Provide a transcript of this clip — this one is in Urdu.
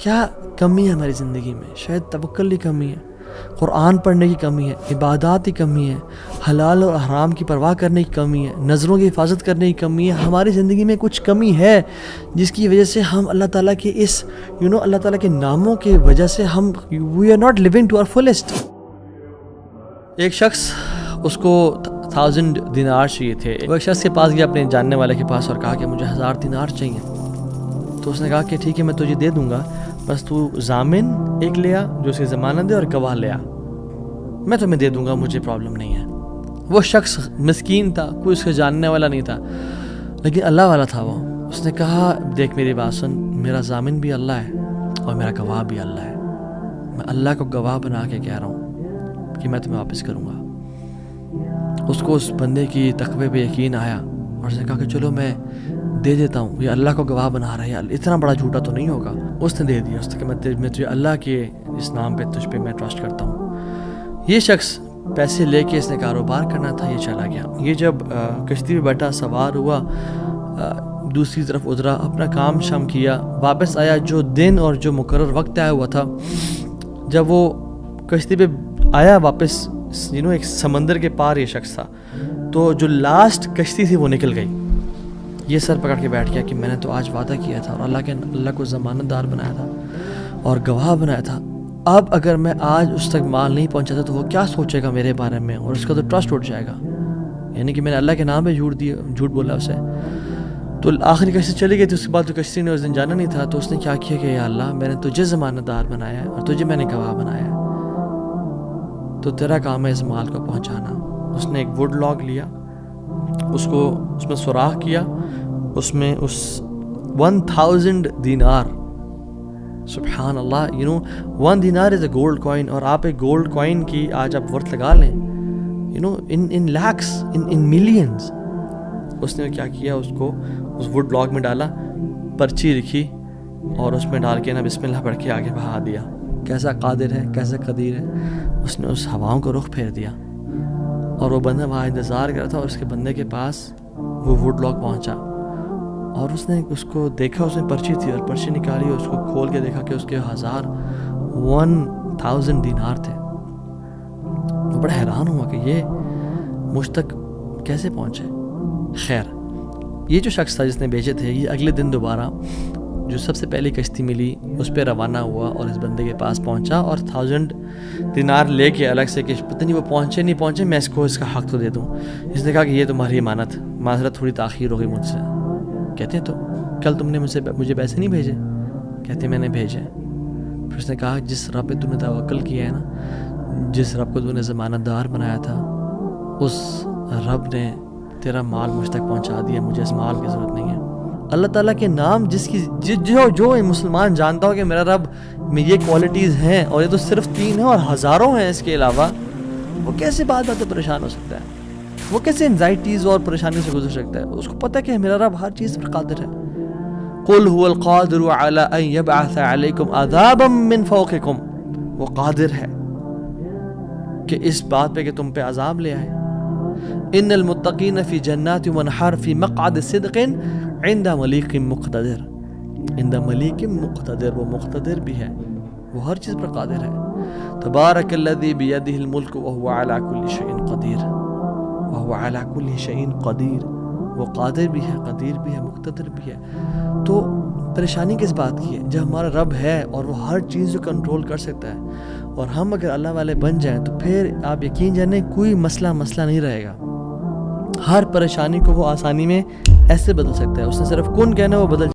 کیا کمی ہے ہماری زندگی میں؟ شاید توکل کی کمی ہے، قرآن پڑھنے کی کمی ہے، عبادات کی کمی ہے، حلال اور حرام کی پرواہ کرنے کی کمی ہے، نظروں کی حفاظت کرنے کی کمی ہے. ہماری زندگی میں کچھ کمی ہے جس کی وجہ سے ہم اللہ تعالیٰ کے اس اللہ تعالیٰ کے ناموں کی وجہ سے ہم we are not living to our fullest. ایک شخص اس کو 1000 دینار چاہیے تھے. وہ ایک شخص کے پاس گیا، اپنے جاننے والے کے پاس، اور کہا کہ مجھے 1000 دینار چاہیے. تو اس نے کہا کہ ٹھیک ہے میں تجھے دے دوں گا، بس تو ضامن ایک لیا جو اسے ضمانت دے اور گواہ لیا، میں تمہیں دے دوں گا، مجھے پرابلم نہیں ہے. وہ شخص مسکین تھا، کوئی اس کے جاننے والا نہیں تھا، لیکن اللہ والا تھا. وہ اس نے کہا دیکھ میری بات سن، میرا ضامن بھی اللہ ہے اور میرا گواہ بھی اللہ ہے. میں اللہ کو گواہ بنا کے کہہ رہا ہوں کہ میں تمہیں واپس کروں گا. اس کو اس بندے کی تقوی پہ یقین آیا اور اس نے کہا کہ چلو میں دے دیتا ہوں، یہ اللہ کو گواہ بنا رہا ہے، اتنا بڑا جھوٹا تو نہیں ہوگا. اس نے دے دیا. اس نے کہا میں تجھے اللہ کے اس نام پہ تجھ پہ میں ٹرسٹ کرتا ہوں. یہ شخص پیسے لے کے اس نے کاروبار کرنا تھا، یہ چلا گیا. یہ جب کشتی پہ بیٹھا، سوار ہوا، دوسری طرف اترا، اپنا کام شام کیا، واپس آیا. جو دن اور جو مقرر وقت آیا ہوا تھا، جب وہ کشتی پہ آیا واپس، ایک سمندر کے پار یہ شخص تھا، تو جو لاسٹ کشتی تھی وہ نکل گئی. یہ سر پکڑ کے بیٹھ گیا کہ میں نے تو آج وعدہ کیا تھا اور اللہ کو ضمانت دار بنایا تھا اور گواہ بنایا تھا. اب اگر میں آج اس تک مال نہیں پہنچاتا تو وہ کیا سوچے گا میرے بارے میں، اور اس کا تو ٹرسٹ اٹھ جائے گا، یعنی کہ میں نے اللہ کے نام پہ جھوٹ بولا اسے. تو آخری کشتی چلی گئی تھی. اس کے بعد تو کشتی نے اس دن جانا نہیں تھا. تو اس نے کیا کیا کہ یا اللہ میں نے تجھے ضمانت دار بنایا ہے اور تجھے میں نے گواہ بنایا ہے، تو تیرا کام ہے اس مال کو پہنچانا. اس نے ایک ووڈ لاگ لیا، اس میں سوراخ کیا، اس میں اس 1000 دینار، سبحان اللہ، 1 دینار از اے گولڈ کوائن. اور آپ ایک گولڈ کوائن کی آج آپ ورتھ لگا لیں، ان لیکس، ان ملینز. اس نے کیا کیا، اس کو اس ووڈ لاگ میں ڈالا، پرچی لکھی اور اس میں ڈال کے بسم اللہ پڑھ کے آگے بہا دیا. کیسا قادر ہے، کیسا قدیر ہے. اس نے اس ہواؤں کو رخ پھیر دیا اور وہ بندہ وہاں انتظار کر رہا تھا، اور اس کے بندے کے پاس وہ ووڈ لاگ پہنچا اور اس نے اس کو دیکھا. اس میں پرچی تھی اور پرچی نکالی اور اس کو کھول کے دیکھا کہ اس کے 1000 دینار تھے. وہ بڑا حیران ہوا کہ یہ مجھ تک کیسے پہنچے. خیر، یہ جو شخص تھا جس نے بیچے تھے، یہ اگلے دن دوبارہ جو سب سے پہلی کشتی ملی اس پہ روانہ ہوا اور اس بندے کے پاس پہنچا اور 1000 دینار لے کے الگ سے کہ پتہ نہیں وہ پہنچے نہیں پہنچے، میں اس کو اس کا حق تو دے دوں. اس نے کہا کہ یہ تمہاری امانت، معذرت تھوڑی تاخیر ہو گئی مجھ سے. کہتے تو کل تم نے مجھے پیسے نہیں بھیجے؟ کہتے میں نے بھیجے. پھر اس نے کہا جس رب پہ تو نے توکل کیا ہے نا، جس رب کو تو نے ضمانت دار بنایا تھا، اس رب نے تیرا مال مجھ تک پہنچا دیا، مجھے اس مال کی ضرورت نہیں ہے. اللہ تعالیٰ کے نام جو مسلمان جانتا ہو کہ میرا رب میں یہ کوالٹیز ہیں، اور یہ تو صرف 3 ہیں اور ہزاروں ہیں اس کے علاوہ، وہ کیسے بات سے پریشان ہو سکتا ہے؟ وہ کیسے انزائٹیز اور پریشانی سے گزر سکتا ہے؟ اس کو پتہ ہے کہ میرا رب ہر چیز پر قادر ہے. قل هو القادر على ان يبعث عليكم عذابا من فوقكم. وہ قادر ہے کہ اس بات پہ کہ تم پہ عذاب لے آئے. ان المتقین فی جنات ونہر فی مقعد صدق عند ملیک مقتدر. عند ملیک مقتدر، وہ مقتدر بھی ہے، وہ ہر چیز پر قادر ہے. تبارک الذی بیدہ الملک وهو على كل شیء قدیر. وهو على كل شيء قدیر. وہ قادر بھی ہے، قدیر بھی ہے، مقتدر بھی ہے. تو پریشانی کس بات کی ہے جب ہمارا رب ہے اور وہ ہر چیز کو کنٹرول کر سکتا ہے، اور ہم اگر اللہ والے بن جائیں تو پھر آپ یقین جانیں کوئی مسئلہ نہیں رہے گا. ہر پریشانی کو وہ آسانی میں ایسے بدل سکتا ہے. اس نے صرف کن کہنا، وہ بدل